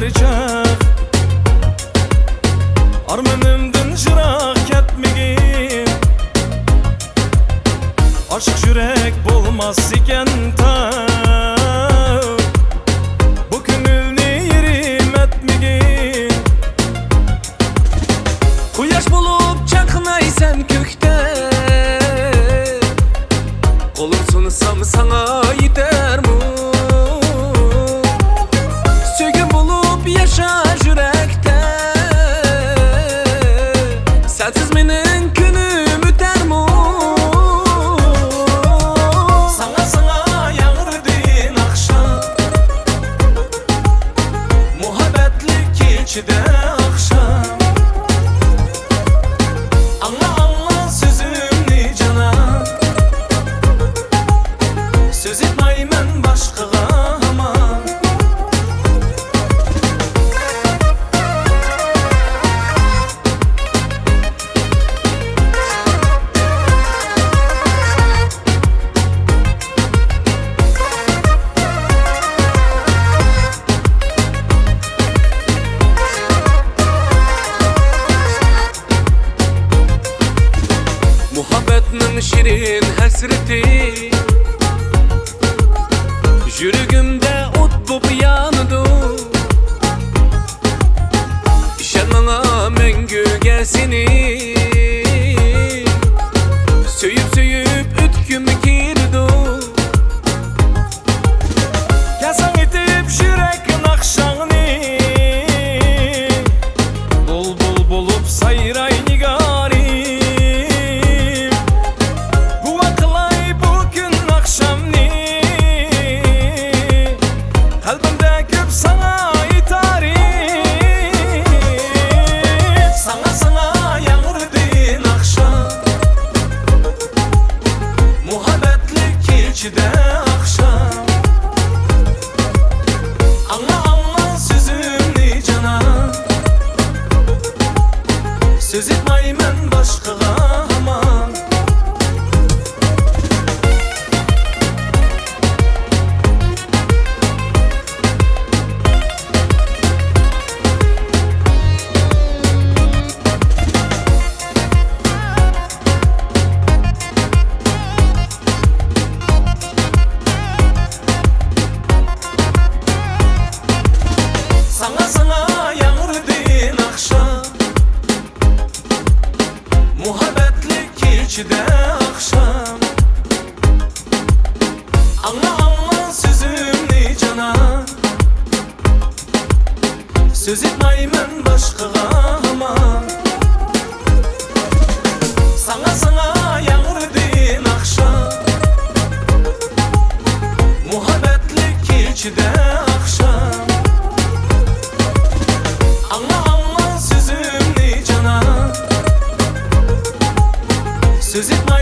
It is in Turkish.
gerçek. Armanımdın şırak ketmegin, aşk yürek bolmaz iken ta. Bu köngülni yerim etmegin. Quyosh bulup chaqnaysan kökte, qo'lim sunsam sana yetermi? Söygün bulup yaşar yürekte, sensiz menin günüm ötermi? Sana yağırdın akşam, muhabbetlik keçide akşam. Anla sözümni canım, söz etmeymen başkaga aman. Muhabbetnin şirin hasreti, yürügümde ot bulup yanıdı. İşen bana mengüge seni, söyüp ötküm kirdi. Kesan etip yürek nakşağını, bul bul bulup sayray nigarim. Bu aklay bugün akşamni, kalbimde köp sana itarim. Sana yağırdın akşam, muhabbetlik keçide akşam. Anla sözümni canım, söz etmeymen başkaga aman. Sana yağırdın akşam, muhabbetlik keçide akşam. Anla sözümni canım, söz etmeymen başkaga aman. Sana yağırdın akşam, muhabbetlik keçide akşam. Anla sözümni canım, söz etme.